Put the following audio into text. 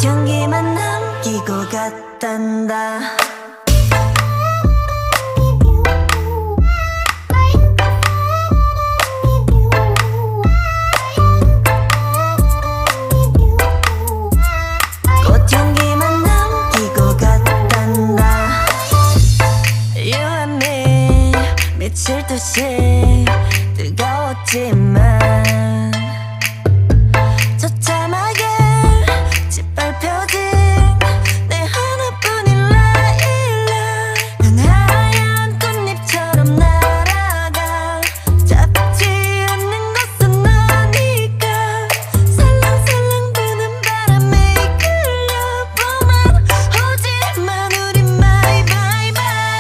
꽃향기만 남기고 갔단다. 꽃향기만 남기고 갔단다. You and me 미칠 듯이 뜨거웠지만